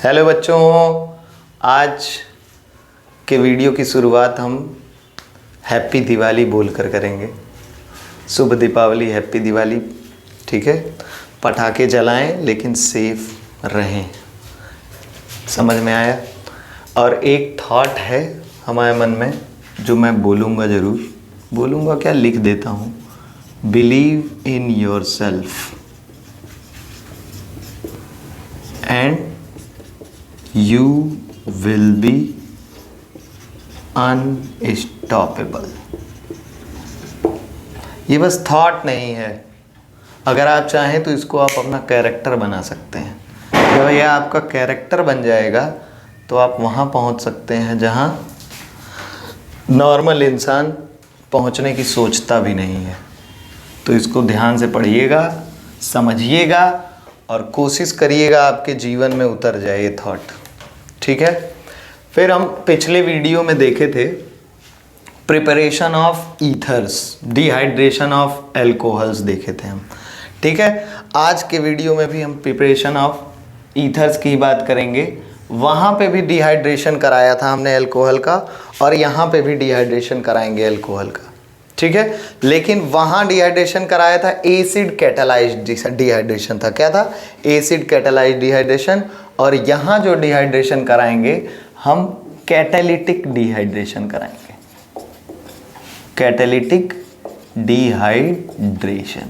Hello बच्चों, आज के वीडियो की शुरुआत हम हैप्पी दिवाली बोलकर करेंगे। शुभ दीपावली, हैप्पी दिवाली। ठीक है, पटाखे जलाएं लेकिन सेफ रहें। समझ में आया? और एक थॉट है हमारे मन में जो मैं बोलूँगा, ज़रूर बोलूँगा, क्या लिख देता हूँ। Believe in your self and you will be unstoppable। ये बस थॉट नहीं है, अगर आप चाहें तो इसको आप अपना कैरेक्टर बना सकते हैं। जब यह आपका कैरेक्टर बन जाएगा तो आप वहाँ पहुँच सकते हैं जहाँ नॉर्मल इंसान पहुँचने की सोचता भी नहीं है। तो इसको ध्यान से पढ़िएगा, समझिएगा और कोशिश करिएगा आपके जीवन में उतर जाए ये थॉट। ठीक है। फिर हम पिछले वीडियो में देखे थे preparation of ethers, dehydration of alcohols देखे थे हम। ठीक है, आज के वीडियो में भी हम प्रिपरेशन ऑफ ईथर्स की बात करेंगे। वहाँ पे भी डिहाइड्रेशन कराया था हमने एल्कोहल का, और यहाँ पे भी डिहाइड्रेशन कराएंगे एल्कोहल का। ठीक है, लेकिन वहाँ डिहाइड्रेशन कराया था एसिड कैटालाइज्ड डिहाइड्रेशन था। क्या था? Acid catalysed dehydration. और यहाँ जो डिहाइड्रेशन कराएंगे हम कैटालिटिक डिहाइड्रेशन कराएंगे। Catalytic dehydration.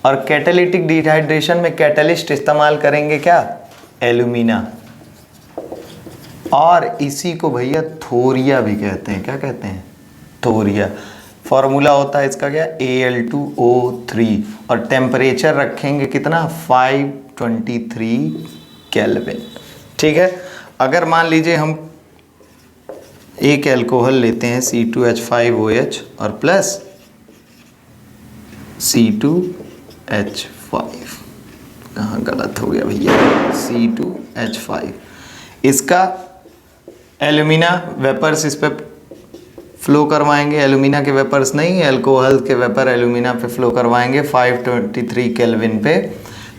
और कैटालिटिक डिहाइड्रेशन में कैटलिस्ट इस्तेमाल करेंगे क्या? एल्यूमिना। और इसी को भैया थोरिया भी कहते हैं। क्या कहते हैं? थोरिया। फॉर्मूला होता है इसका क्या? Al2O3। और टेम्परेचर रखेंगे कितना? 523 केल्विन। ठीक है। अगर मान लीजिए हम एक एल्कोहल लेते हैं C2H5OH और प्लस C2H5, कहाँ गलत हो गया भैया, C2H5, इसका एल्यूमिना वेपर्स इस पे फ्लो करवाएंगे। एल्यूमिना के वेपर्स नहीं, एल्कोहल के वेपर एल्यूमिना पे फ्लो करवाएंगे 523 केल्विन पे।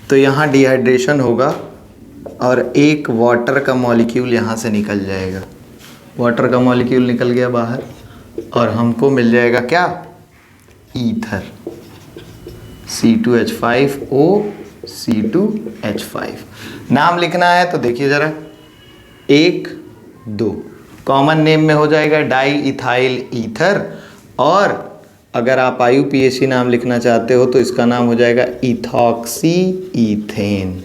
तो यहाँ डिहाइड्रेशन होगा और एक वाटर का मॉलिक्यूल यहाँ से निकल जाएगा। वाटर का मॉलिक्यूल निकल गया बाहर और हमको मिल जाएगा क्या? ईथर। C2H5O C2H5। नाम लिखना है तो देखिए ज़रा, 1 2 कॉमन नेम में हो जाएगा डाई इथाइल ईथर। और अगर आप IUPAC नाम लिखना चाहते हो तो इसका नाम हो जाएगा इथॉक्सी ईथेन।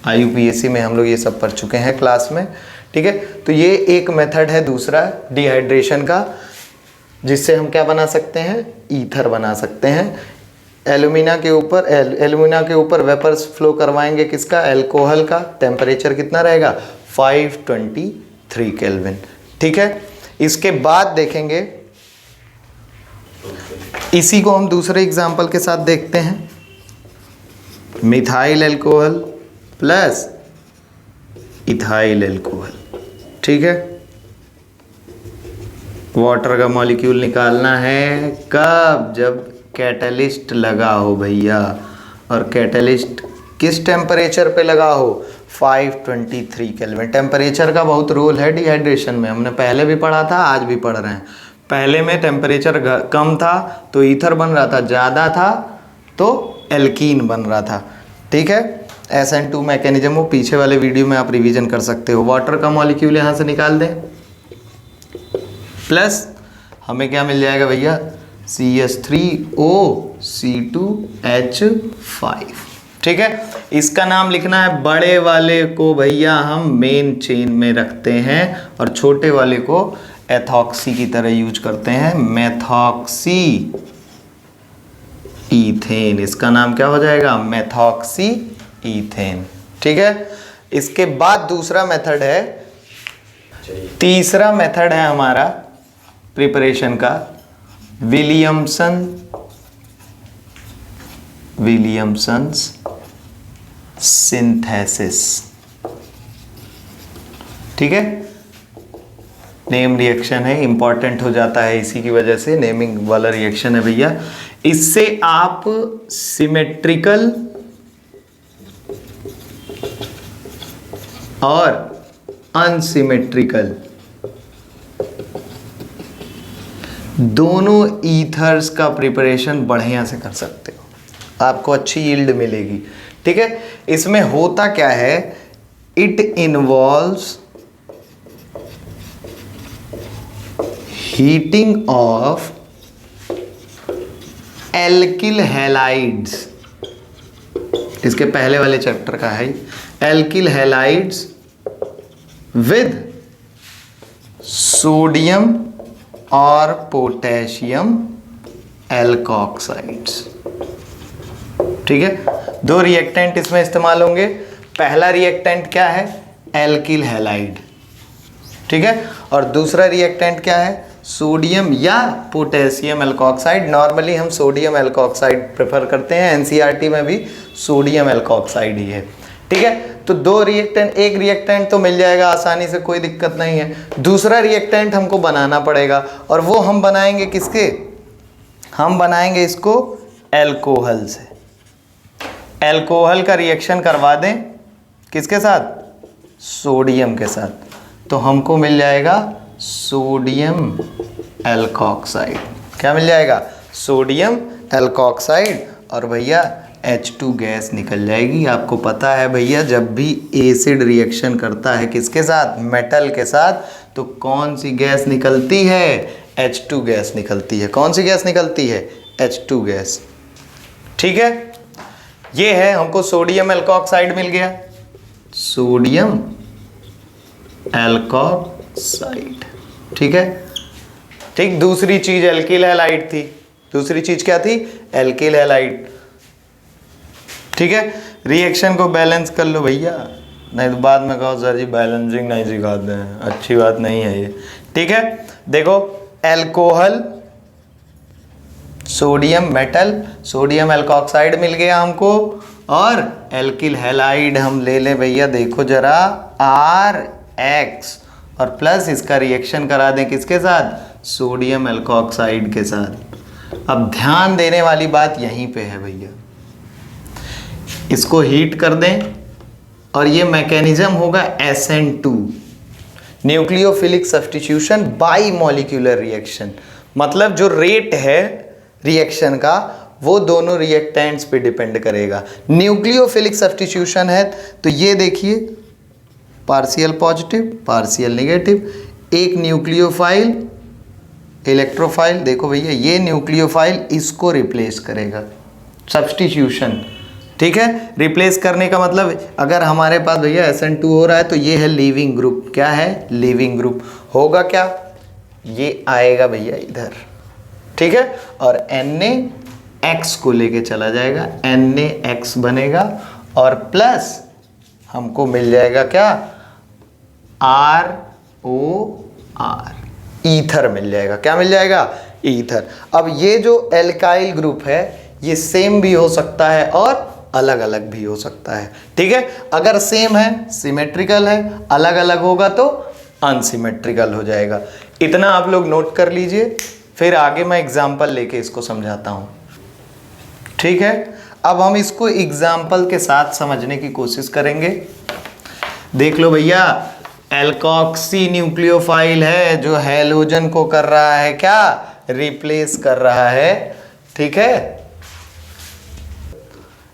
IUPAC में हम लोग ये सब पढ़ चुके हैं क्लास में। ठीक है, तो ये एक मेथड है दूसरा डिहाइड्रेशन का, जिससे हम क्या बना सकते हैं? ईथर बना सकते हैं। एल्यूमिना के ऊपर वेपर्स फ्लो करवाएंगे किसका? एल्कोहल का। टेम्परेचर कितना रहेगा? 523 केल्विन। ठीक है, इसके बाद देखेंगे, इसी को हम दूसरे एग्जाम्पल के साथ देखते हैं। Methyl alcohol plus ethyl alcohol. ठीक है, वाटर का मॉलिक्यूल निकालना है कब? जब कैटलिस्ट लगा हो भैया। और कैटलिस्ट किस टेम्परेचर पे लगा हो? 523 केल्विन। टेम्परेचर का बहुत रोल है डिहाइड्रेशन में, हमने पहले भी पढ़ा था, आज भी पढ़ रहे हैं। पहले में टेम्परेचर कम था तो ईथर बन रहा था, ज़्यादा था तो एल्कीन बन रहा था। ठीक है, SN2 मैकेनिज्म वो पीछे वाले वीडियो में आप रिवीजन कर सकते हो। वाटर का मॉलिक्यूल यहाँ से निकाल दें, प्लस हमें क्या मिल जाएगा भैया? CH3O C2H5। ठीक है, इसका नाम लिखना है। बड़े वाले को भैया हम मेन चेन में रखते हैं और छोटे वाले को एथॉक्सी की तरह यूज करते हैं, मेथॉक्सी ईथेन। इसका नाम क्या हो जाएगा? Methoxy ethane. ठीक है, इसके बाद दूसरा मेथड है, तीसरा मेथड है हमारा प्रिपरेशन का, विलियमसन्स सिंथेसिस। ठीक है, नेम रिएक्शन है, इंपॉर्टेंट हो जाता है इसी की वजह से, नेमिंग वाला रिएक्शन है भैया। इससे आप सिमेट्रिकल और अनसिमेट्रिकल। दोनों ईथर्स का प्रिपरेशन बढ़िया से कर सकते हो, आपको अच्छी यील्ड मिलेगी। ठीक है, इसमें होता क्या है, it involves heating of alkyl halides, इसके पहले वाले चैप्टर का है, एल्किल हैलाइड्स विद सोडियम और पोटेशियम एल्कोक्साइड्स। ठीक है, दो रिएक्टेंट इसमें इस्तेमाल होंगे। पहला रिएक्टेंट क्या है, एल्किल हैलाइड। ठीक है, और दूसरा रिएक्टेंट क्या है, सोडियम या पोटेशियम एल्कोक्साइड। नॉर्मली हम सोडियम एल्कोक्साइड प्रेफर करते हैं, एनसीईआरटी में भी सोडियम एल्कोक्साइड ही है। ठीक है, तो दो रिएक्टेंट, एक रिएक्टेंट तो मिल जाएगा आसानी से, कोई दिक्कत नहीं है। दूसरा रिएक्टेंट हमको बनाना पड़ेगा, और वो हम बनाएंगे किसके, हम बनाएंगे इसको एल्कोहल से। एल्कोहल का रिएक्शन करवा दें किसके साथ, सोडियम के साथ, तो हमको मिल जाएगा सोडियम एल्कोक्साइड। क्या मिल जाएगा, सोडियम एल्कोक्साइड, और भैया H2 गैस निकल जाएगी। आपको पता है भैया, जब भी एसिड रिएक्शन करता है किसके साथ, मेटल के साथ, तो कौन सी गैस निकलती है, H2 गैस निकलती है। कौन सी गैस निकलती है, H2 गैस। ठीक है, ये है, हमको सोडियम एल्कोक्साइड मिल गया, सोडियम एल्कोक्साइड। ठीक है, ठीक, दूसरी चीज एल्किल हैलाइड थी। दूसरी चीज क्या थी, एल्किल हैलाइड। ठीक है, रिएक्शन को बैलेंस कर लो भैया, नहीं तो बाद में कहो सर जी बैलेंसिंग नहीं सिखाते हैं, अच्छी बात नहीं है ये। ठीक है, देखो alcohol, sodium metal, sodium alkoxide मिल गया हमको, और एल्किल हैलाइड हम ले लें भैया, देखो जरा RX, और प्लस इसका रिएक्शन करा दें किसके साथ, सोडियम एल्कोक्साइड के साथ। अब ध्यान देने वाली बात यहीं पे है भैया, इसको हीट कर दें, और ये मैकेनिज्म होगा SN2, nucleophilic substitution by molecular reaction. मतलब जो रेट है रिएक्शन का वो दोनों रिएक्टेंट्स पे डिपेंड करेगा। न्यूक्लियोफिलिक सब्स्टिट्यूशन है तो ये देखिए, पार्शियल पॉजिटिव पार्शियल नेगेटिव, एक न्यूक्लियोफाइल इलेक्ट्रोफाइल, देखो भैया ये न्यूक्लियोफाइल इसको रिप्लेस करेगा, सब्स्टिट्यूशन। ठीक है, रिप्लेस करने का मतलब, अगर हमारे पास भैया SN2 हो रहा है तो ये है लीविंग ग्रुप। क्या है, लीविंग ग्रुप। होगा क्या, ये आएगा भैया इधर। ठीक है, और NaX को लेके चला जाएगा, NaX बनेगा, और प्लस हमको मिल जाएगा क्या, ROR, ईथर मिल जाएगा। क्या मिल जाएगा, ईथर। अब ये जो एल्काइल ग्रुप है ये सेम भी हो सकता है और अलग अलग भी हो सकता है। ठीक है, अगर सेम है सिमेट्रिकल है, अलग अलग होगा तो अनसिमेट्रिकल हो जाएगा। इतना आप लोग नोट कर लीजिए, फिर आगे मैं एग्जाम्पल लेके इसको समझाता हूँ। ठीक है, अब हम इसको एग्जाम्पल के साथ समझने की कोशिश करेंगे। देख लो भैया, एल्कोक्सी न्यूक्लियोफाइल है जो हैलोजन को कर रहा है क्या, रिप्लेस कर रहा है। ठीक है,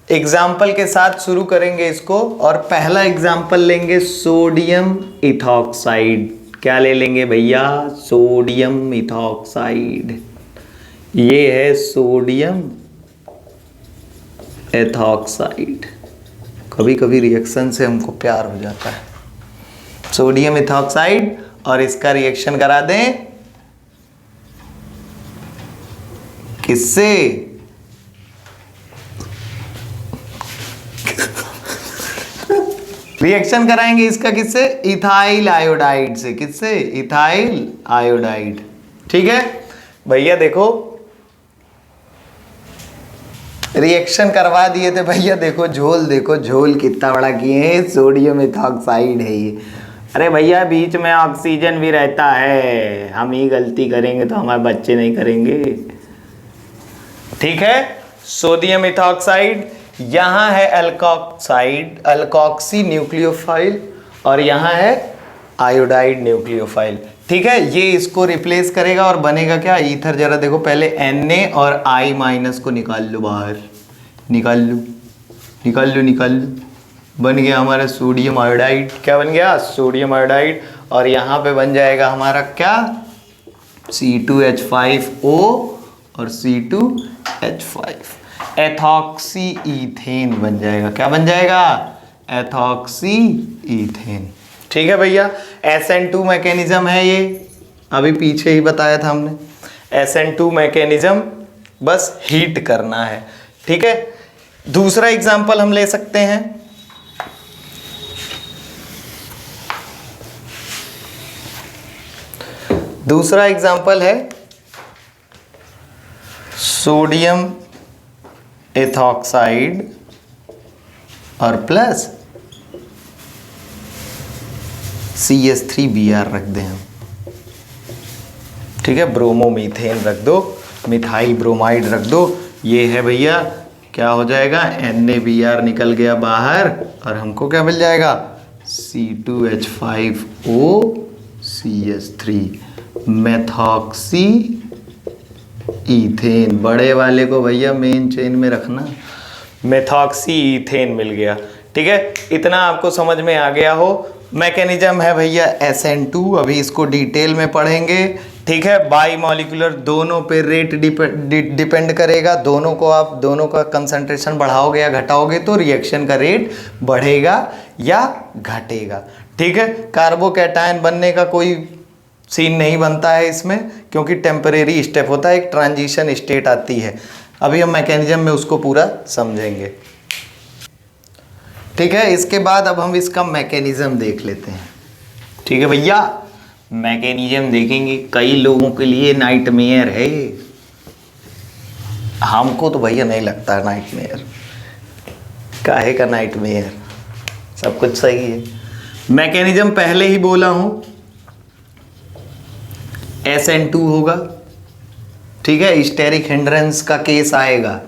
एग्जाम्पल के साथ शुरू करेंगे इसको, और पहला एग्जाम्पल लेंगे सोडियम इथॉक्साइड। क्या ले लेंगे भैया, सोडियम इथॉक्साइड। ये है सोडियम एथॉक्साइड। कभी कभी रिएक्शन से हमको प्यार हो जाता है। सोडियम इथॉक्साइड, और इसका रिएक्शन करा दें किससे, रिएक्शन कराएंगे इसका किससे, इथाइल आयोडाइड से। किससे, इथाइल आयोडाइड। ठीक है भैया, देखो रिएक्शन करवा दिए थे भैया, देखो झोल, देखो झोल कितना बड़ा किए हैं, सोडियम इथॉक्साइड है ये। अरे भैया बीच में ऑक्सीजन भी रहता है, हम ही गलती करेंगे तो हमारे बच्चे नहीं करेंगे। ठीक है, सोडियम इथॉक्साइड, यहाँ है एल्कोक्साइड, एल्कोक्सी न्यूक्लियोफाइल, और यहाँ है आयोडाइड न्यूक्लियोफाइल। ठीक है, ये इसको रिप्लेस करेगा और बनेगा क्या, ईथर। जरा देखो पहले Na और I माइनस को निकाल लो बाहर, निकाल लो निकाल लो निकाल लो, बन गया हमारा सोडियम आयोडाइड। क्या बन गया, सोडियम आयोडाइड। और यहाँ पे बन जाएगा हमारा क्या, C2H5O और C2H5, एथॉक्सी ईथेन बन जाएगा। क्या बन जाएगा, एथॉक्सी ईथेन। ठीक है भैया, SN2 मैकेनिज्म है ये, अभी पीछे ही बताया था हमने। SN2 मैकेनिज्म बस हीट करना है। ठीक है, दूसरा एग्जांपल हम ले सकते हैं। दूसरा एग्जांपल है सोडियम एथॉक्साइड और प्लस CH3Br रख दें हम। ठीक है, ब्रोमोमीथेन रख दो, मिथाइल ब्रोमाइड रख दो। ये है भैया, क्या हो जाएगा, NaBr निकल गया बाहर और हमको क्या मिल जाएगा, C2H5O CH3, मेथॉक्सी ईथेन। बड़े वाले को भैया मेन चेन में रखना, मेथॉक्सी ईथेन मिल गया। ठीक है, इतना आपको समझ में आ गया हो। मैकेनिज्म है भैया SN2, अभी इसको डिटेल में पढ़ेंगे। ठीक है, बाई मॉलिक्यूलर दोनों पे रेट डिपेंड करेगा। दोनों को आप दोनों का कंसंट्रेशन बढ़ाओगे या घटाओगे तो रिएक्शन का रेट बढ़ेगा या घटेगा। ठीक है, कार्बोकैटायन बनने का कोई सीन नहीं बनता है इसमें, क्योंकि टेम्परेरी स्टेप होता है, एक ट्रांजिशन स्टेट आती है। अभी हम मैकेनिज्म में उसको पूरा समझेंगे। ठीक है, इसके बाद अब हम इसका मैकेनिज्म देख लेते हैं। ठीक है भैया, मैकेनिज्म देखेंगे। कई लोगों के लिए नाइटमेयर है ये, हमको तो भैया नहीं लगता है नाइटमेयर। काहे का नाइटमेयर, सब कुछ सही है। मैकेनिज्म पहले ही बोला हूं, SN2 होगा। ठीक है, स्टेरिक हिंड्रेंस का केस आएगा।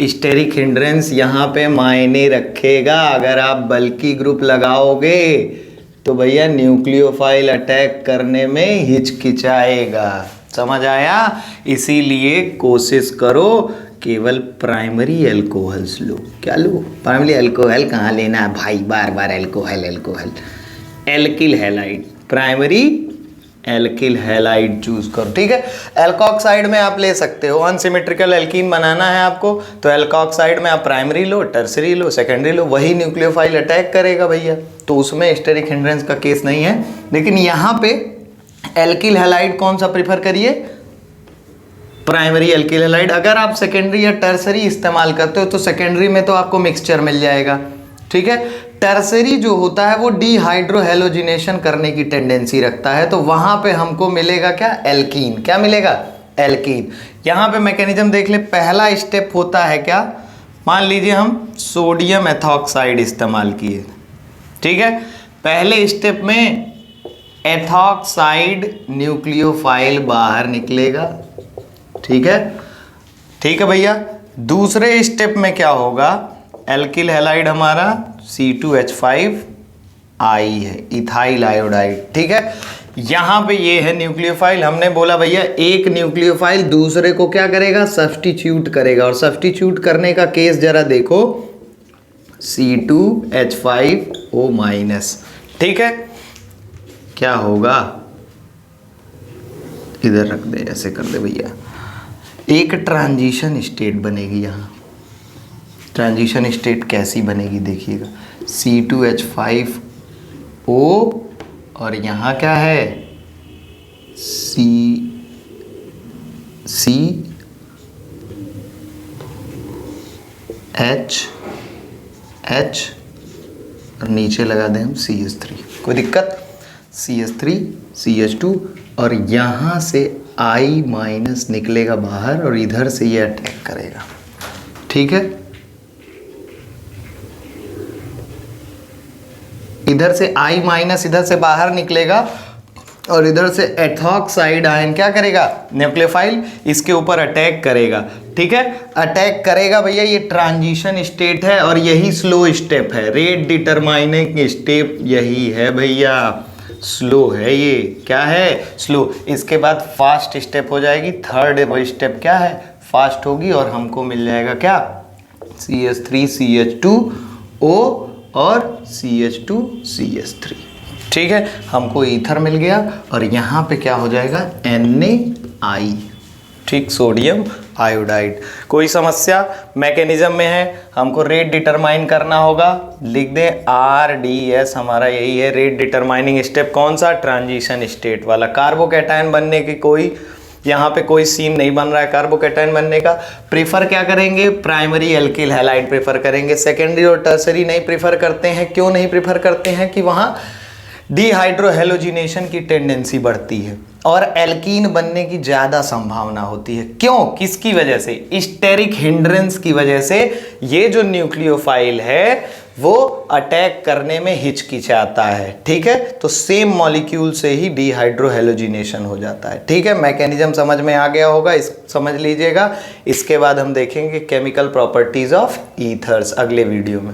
स्टेरिक हिंड्रेंस यहाँ पे मायने रखेगा। अगर आप बल्की ग्रुप लगाओगे तो भैया न्यूक्लियोफाइल अटैक करने में हिचकिचाएगा। समझ आया? इसीलिए कोशिश करो केवल प्राइमरी अल्कोहल्स लो। क्या लो? प्राइमरी अल्कोहल कहाँ लेना है भाई, बार बार alcohol alcohol. Alkyl halide, primary alkyl halide choose करो। ठीक है, एल्कोक्साइड में आप ले सकते हो, अनसिमेट्रिकल एल्कीन बनाना है आपको तो एल्कोक्साइड में आप प्राइमरी लो, टर्सरी लो, सेकेंडरी लो, वही न्यूक्लियोफाइल अटैक करेगा भैया, तो उसमें स्टेरिक हिंड्रेंस का केस नहीं है। लेकिन यहाँ पे एल्किल हैलाइड कौन सा प्रीफर करिए, प्राइमरी एल्किल हैलाइड। अगर आप सेकेंडरी या टर्सरी इस्तेमाल करते हो तो सेकेंडरी में तो आपको मिक्सचर मिल जाएगा। ठीक है, टर्सरी जो होता है वो डीहाइड्रोहेलोजिनेशन करने की टेंडेंसी रखता है, तो वहां पे हमको मिलेगा क्या, एल्कीन। क्या मिलेगा, एल्कीन। यहाँ पे मैकेनिज्म देख ले, पहला स्टेप होता है क्या, मान लीजिए हम सोडियम एथॉक्साइड इस्तेमाल किए। ठीक है, पहले स्टेप में एथॉक्साइड न्यूक्लियोफाइल बाहर निकलेगा। ठीक है, ठीक है भैया। दूसरे स्टेप में क्या होगा, एल्किल हैलाइड हमारा C2H5I है, इथाइल आयोडाइड। ठीक है, यहां पे ये है न्यूक्लियोफाइल। हमने बोला भैया एक न्यूक्लियोफाइल दूसरे को क्या करेगा, सब्स्टिट्यूट करेगा। और सब्स्टिट्यूट करने का केस जरा देखो, C2H5O-। ठीक है, क्या होगा, इधर रख दे, ऐसे कर दे भैया, एक ट्रांजिशन स्टेट बनेगी। यहाँ ट्रांजिशन स्टेट कैसी बनेगी देखिएगा, C2H5O और यहाँ क्या है, CH और नीचे लगा दें हम CH3। कोई दिक्कत, CH3 CH2 और यहाँ से I- निकलेगा बाहर और इधर से ये अटैक करेगा। ठीक है, इधर से I- इधर से बाहर निकलेगा और इधर से एथॉक्साइड आयन क्या करेगा, न्यूक्लियोफाइल इसके ऊपर अटैक करेगा। ठीक है, अटैक करेगा भैया, ये ट्रांजिशन स्टेट है और यही स्लो स्टेप है, रेट डिटरमाइनिंग स्टेप यही है भैया। स्लो है, ये क्या है, स्लो। इसके बाद फास्ट स्टेप हो जाएगी, थर्ड स्टेप क्या है, फास्ट होगी और हमको मिल जाएगा क्या, CH3 CH2O और CH2CH3। ठीक है, हमको ईथर मिल गया और यहाँ पे क्या हो जाएगा, Na। ठीक, सोडियम आयोडाइड। कोई समस्या मैकेनिज्म में है, हमको रेट डिटरमाइन करना होगा, लिख दें RDS, हमारा यही है रेट डिटरमाइनिंग स्टेप। कौन सा, ट्रांजिशन स्टेट वाला। कार्बोकैटायन बनने की कोई यहाँ पे कोई सीन नहीं बन रहा है कार्बोकैटायन बनने का। प्रेफर क्या करेंगे, प्राइमरी एल्किल हैलाइड प्रेफर करेंगे, सेकेंडरी और टर्सरी नहीं प्रेफर करते हैं। क्यों नहीं प्रेफर करते हैं, कि वहाँ डिहाइड्रोहेलोजिनेशन की टेंडेंसी बढ़ती है और एल्कीन बनने की ज़्यादा संभावना होती है। क्यों, किसकी वजह से, स्टेरिक हिंड्रेंस की वजह से। ये जो न्यूक्लियोफाइल है वो अटैक करने में हिचकिचाता है। ठीक है, तो सेम मॉलिक्यूल से ही डिहाइड्रोहेलोजिनेशन हो जाता है। ठीक है, मैकेनिज्म समझ में आ गया होगा, इस समझ लीजिएगा। इसके बाद हम देखेंगे केमिकल प्रॉपर्टीज ऑफ ईथर्स अगले वीडियो में।